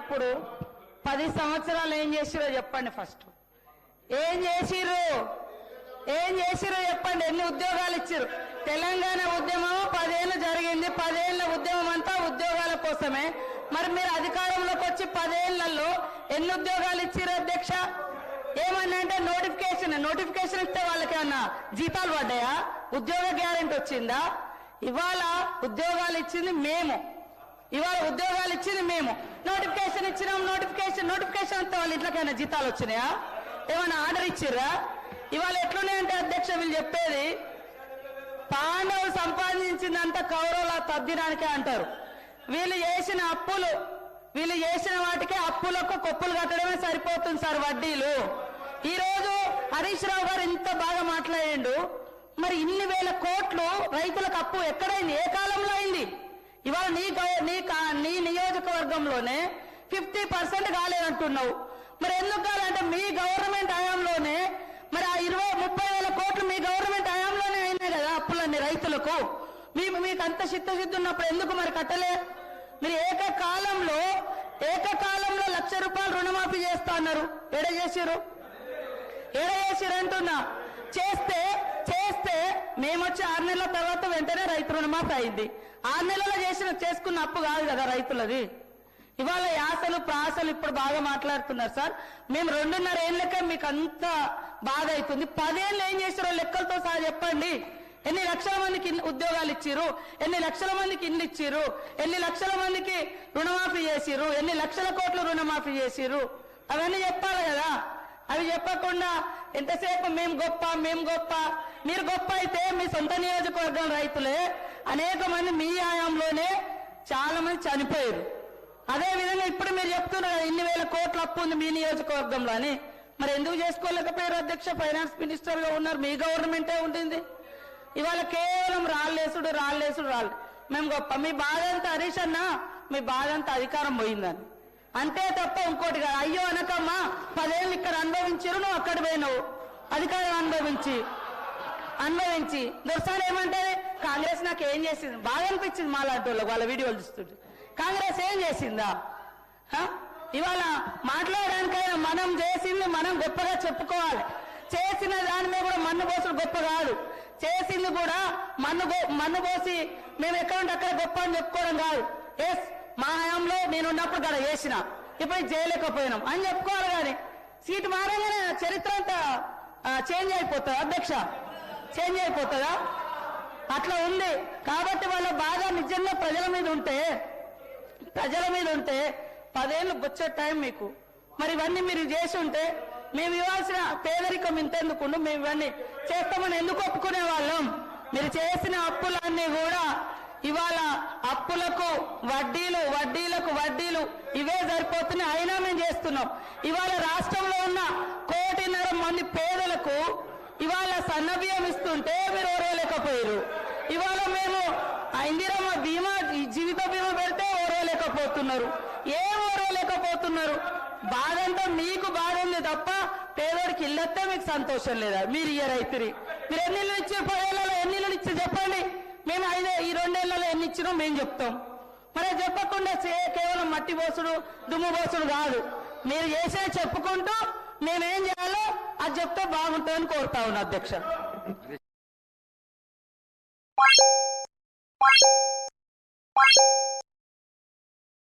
ఉన్నప్పుడు 10 సంవత్సరాలు ఏం చేసిరో చెప్పండి. ఫస్ట్ ఏం చేసిర్రు చెప్పండి. ఎన్ని ఉద్యోగాలు ఇచ్చిర్రు? తెలంగాణ ఉద్యమం 10 ఏళ్ళు జరిగింది. 10 ఏళ్ల ఉద్యమం అంతా ఉద్యోగాల కోసమే. మరి మీరు అధికారంలోకి వచ్చి 10 ఏళ్లలో ఎన్ని ఉద్యోగాలు ఇచ్చిర్రు అధ్యక్ష? ఏమన్నా అంటే నోటిఫికేషన్ ఇస్తే వాళ్ళకి ఏమన్నా జీతాలు పడ్డాయా? ఉద్యోగ గ్యారెంటీ వచ్చిందా? ఇవాళ ఉద్యోగాలు ఇచ్చింది మేము. నోటిఫికేషన్ ఇచ్చినాం. నోటిఫికేషన్ అంతా వాళ్ళ ఇంట్లోకైనా జీతాలు వచ్చినాయా? ఏమైనా ఆర్డర్ ఇచ్చిర్రా? ఇవాళ ఎట్లున్నాయంటే అధ్యక్ష వీళ్ళు చెప్పేది పాండవులు సంపాదించిందంతా కౌరవుల తద్దినానికే అంటారు. వీళ్ళు చేసిన వాటికే అప్పులకు కొప్పులు కట్టడమే సరిపోతుంది సార్ వడ్డీలు. ఈ రోజు హరీష్ రావు గారు ఇంత బాగా మాట్లాడిండు. మరి ఇన్ని వేల కోట్లు రైతులకు అప్పు ఎక్కడైంది? ఏ కాలంలో అయింది? ఇవాళ నీ నియోజకవర్గంలోనే 50% కాలేదంటున్నావు. మరి ఎందుకు కాలంటే మీ గవర్నమెంట్ హయాంలోనే మరి ఆ 20-30 వేల కోట్లు మీ గవర్నమెంట్ హయాంలోనే అయినాయి కదా అప్పులన్నీ రైతులకు. మీకు అంత చిత్తశుద్ధి ఉన్నప్పుడు ఎందుకు మరి కట్టలే? మీరు ఏకకాలంలో 1,00,000 రూపాయలు రుణమాఫీ చేస్తా అన్నారు. ఎడ చేసిరు అంటున్నా. చేస్తే మేమొచ్చి 6 నెలల తర్వాత వెంటనే రైతు రుణమాఫీ అయింది. 6 నెలల్లో చేసుకున్న అప్పు కాదు కదా రైతులది. ఇవాళ యాసలు ప్రాసలు ఇప్పుడు బాగా మాట్లాడుతున్నారు సార్. మేము 2.5 ఏళ్ళకే మీకు అంత బాధ అవుతుంది. 10 ఏళ్ళు ఏం చేసారో లెక్కలతో సహా చెప్పండి. ఎన్ని లక్షల మందికి ఉద్యోగాలు ఇచ్చిరు? ఎన్ని లక్షల మందికి ఇల్లు ఇచ్చిరు? ఎన్ని లక్షల మందికి రుణమాఫీ చేసిరు? ఎన్ని లక్షల కోట్లు రుణమాఫీ చేసిరు? అవన్నీ చెప్పాలి కదా. అవి చెప్పకుండా ఎంతసేపు మేము గొప్ప. మీరు గొప్ప అయితే మీ సొంత నియోజకవర్గం రైతులే అనేక మంది మీ హయాంలోనే చాలా మంది చనిపోయారు. అదే విధంగా ఇప్పుడు మీరు చెప్తున్నారు కదా ఇన్ని వేల కోట్ల అప్పు ఉంది మీ నియోజకవర్గంలో అని. మరి ఎందుకు చేసుకోలేకపోయారు అధ్యక్ష? ఫైనాన్స్ మినిస్టర్ గా ఉన్నారు, మీ గవర్నమెంటే ఉంటుంది. ఇవాళ కేవలం రాళ్ళేసుడు. మేము గొప్ప. మీ బాధ అంతా హరీష్ అన్న, మీ బాధ అంతా అధికారం పోయిందని అంతే తప్ప ఇంకోటి కాదు. అయ్యో అనకమ్మా 10 ఏళ్ళు ఇక్కడ అనుభవించారు, నువ్వు అక్కడ పోయినావు అధికారం అనుభవించి దొరసారి ఏమంటే కాంగ్రెస్ నాకు ఏం చేసింది? బాగా అనిపించింది మాలాంటి వాళ్ళకి వాళ్ళ వీడియోలు చూస్తుంటే. కాంగ్రెస్ ఏం చేసిందా? ఇవాళ మాట్లాడడానికైనా మనం చేసింది మనం గొప్పగా చెప్పుకోవాలి. చేసిన దాని మీద కూడా మన్ను పోసుడు గొప్ప కాదు. చేసింది కూడా మన్ను పోసి మేము ఎక్కడుంటే అక్కడ గొప్ప అని చెప్పుకోవడం కాదు. ఎస్ మా హయాంలో నేనున్నప్పుడు కదా చేసిన, ఇప్పుడు చేయలేకపోయినాం అని చెప్పుకోవాలి. కానీ సీటు మారగానే చరిత్ర అంతా చేంజ్ అయిపోతుందా అధ్యక్ష? చేంజ్ అయిపోతుందా? అట్లా ఉంది. కాబట్టి వాళ్ళ బాధ నిజంగా ప్రజల మీద ఉంటే 10 ఏళ్ళు వచ్చే టైం మీకు. మరి ఇవన్నీ మీరు చేసి ఉంటే మేము ఇవ్వాల్సిన పేదరికం ఇంతెందుకుండు? మేము ఇవన్నీ చేస్తామని ఎందుకు ఒప్పుకునే వాళ్ళం? మీరు చేసిన అప్పులన్నీ కూడా ఇవాళ అప్పులకు వడ్డీలు ఇవే సరిపోతున్నాయి. అయినా మేము చేస్తున్నాం. ఇవాళ రాష్ట్రంలో ఉన్న 1.5 కోటి మంది పేదలకు ఇవాళ సన్నబియ్యం ఇస్తుంటే మీరు ఓరవలేకపోయారు. ఇవాళ మేము ఇందిరమ్మ బీమా జీవిత బీమా పెడితే ఓరవలేకపోతున్నారు. ఏం ఓరవలేకపోతున్నారు? బాధంతా మీకు బాధ ఉంది తప్ప పేదోడికి ఇల్లొస్తే మీకు సంతోషం లేదా? మీరు రైతురి మీరు ఎన్ని ఇళ్ళు ఇచ్చే 10 ఏళ్లలో ఎన్ని ఇళ్ళు ఇచ్చి చెప్పండి. మేము ఈ 2 ఏళ్లలో ఎన్ని ఇచ్చినాం మేము చెప్తాం. మరి చెప్పకుండా కేవలం మట్టి పోసుడు దుమ్ము పోసుడు కాదు. మీరు చేసే చెప్పుకుంటూ మేమేం చేయాలో అది చెప్తే బాగుంటుందని కోరుతా ఉన్నా అధ్యక్ష.